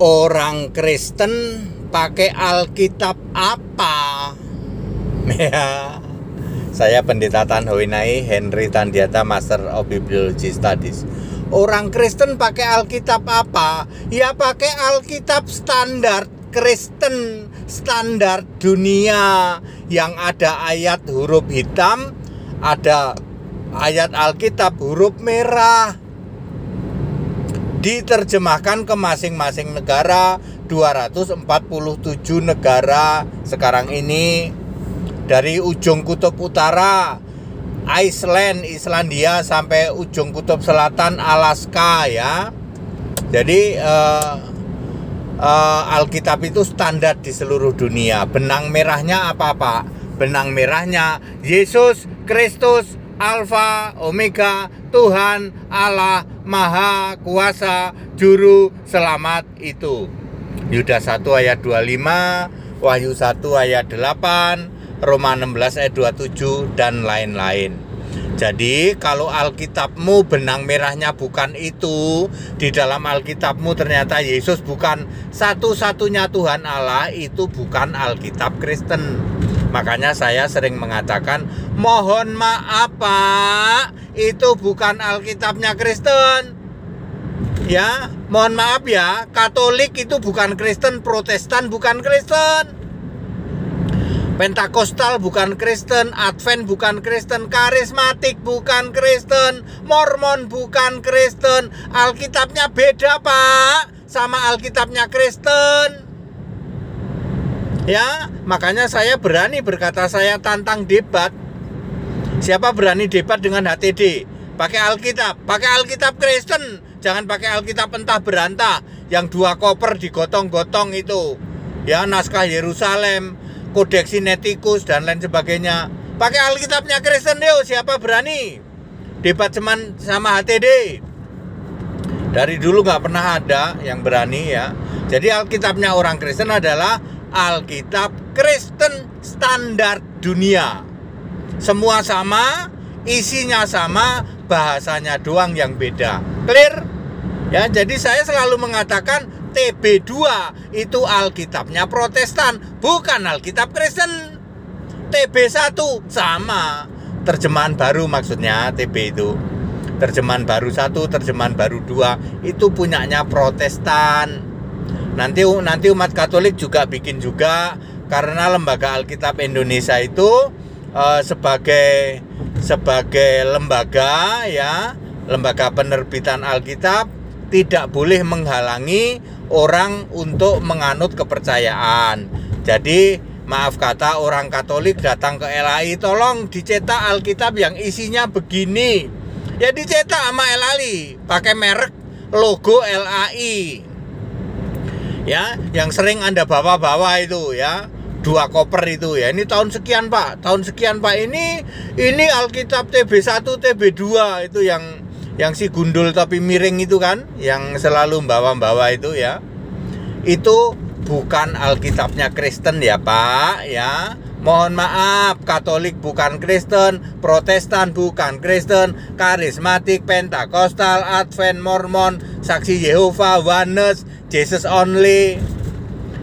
Orang Kristen pakai Alkitab apa? Ya, saya Pendeta Tan Hoinai Henry Tandiata, Master of Bibliology Studies. Orang Kristen pakai Alkitab apa? Ya pakai Alkitab standar Kristen, standar dunia, yang ada ayat huruf hitam, ada ayat Alkitab huruf merah. Diterjemahkan ke masing-masing negara, 247 negara sekarang ini, dari ujung kutub utara Iceland, Islandia, sampai ujung kutub selatan Alaska, ya. Jadi Alkitab itu standar di seluruh dunia. Benang merahnya apa, Pak? Benang merahnya Yesus Kristus, Alfa, Omega, Tuhan, Allah, Maha Kuasa, Juru Selamat itu. Yudas 1 ayat 25, Wahyu 1 ayat 8, Roma 16 ayat 27, dan lain-lain. Jadi kalau Alkitabmu benang merahnya bukan itu, di dalam Alkitabmu ternyata Yesus bukan satu-satunya Tuhan Allah, itu bukan Alkitab Kristen. Makanya saya sering mengatakan, mohon maaf Pak, itu bukan Alkitabnya Kristen. Ya, mohon maaf ya, Katolik itu bukan Kristen, Protestan bukan Kristen, Pentakosta bukan Kristen, Advent bukan Kristen, Karismatik bukan Kristen, Mormon bukan Kristen. Alkitabnya beda Pak sama Alkitabnya Kristen. Ya, makanya saya berani berkata, saya tantang debat. Siapa berani debat dengan HTD? Pakai Alkitab Kristen. Jangan pakai Alkitab entah berantah yang 2 koper digotong-gotong itu. Ya, naskah Yerusalem, Kodeks Sinaiticus, dan lain sebagainya. Pakai Alkitabnya Kristen yuk, siapa berani debat cuman sama HTD? Dari dulu nggak pernah ada yang berani, ya. Jadi Alkitabnya orang Kristen adalah Alkitab Kristen standar dunia. Semua sama, isinya sama, bahasanya doang yang beda. Clear? Ya, jadi saya selalu mengatakan TB2 itu Alkitabnya Protestan, bukan Alkitab Kristen. TB1 sama, terjemahan baru maksudnya TB itu. Terjemahan baru 1, terjemahan baru 2 itu punyanya Protestan. Nanti umat Katolik juga bikin juga, karena Lembaga Alkitab Indonesia itu sebagai lembaga, ya, lembaga penerbitan Alkitab, tidak boleh menghalangi orang untuk menganut kepercayaan. Jadi maaf kata, orang Katolik datang ke LAI, tolong dicetak Alkitab yang isinya begini. Ya dicetak sama LAI, pakai merek logo LAI. Ya, yang sering Anda bawa-bawa itu, ya, 2 koper itu, ya. Ini tahun sekian Pak, ini Alkitab TB1, TB2 itu yang si gundul tapi miring itu kan, yang selalu bawa-bawa itu, ya. Itu bukan Alkitabnya Kristen ya Pak, ya. Mohon maaf, Katolik bukan Kristen, Protestan bukan Kristen, Karismatik, Pentakostal, Advent, Mormon, Saksi Yehova, Oneness, Jesus Only,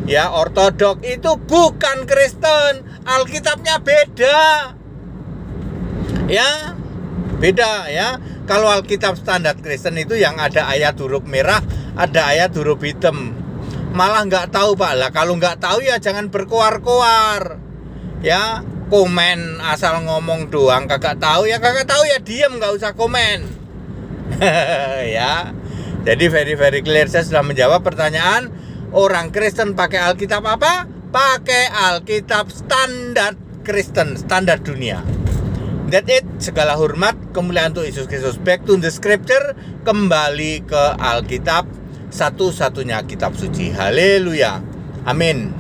ya, Ortodok itu bukan Kristen. Alkitabnya beda. Ya, beda, ya. Kalau Alkitab standar Kristen itu yang ada ayat huruf merah, ada ayat huruf hitam. Malah nggak tahu Pak. Lah kalau nggak tahu ya jangan berkoar-koar. Ya, komen asal ngomong doang, kagak tahu ya diem, nggak usah komen. Ya, jadi very clear, saya sudah menjawab pertanyaan. Orang Kristen pakai Alkitab apa? Pakai Alkitab standar Kristen, standar dunia. That's it. Segala hormat, kemuliaan untuk Yesus Kristus. Back to the scripture, kembali ke Alkitab, satu-satunya kitab suci. Haleluya, amin.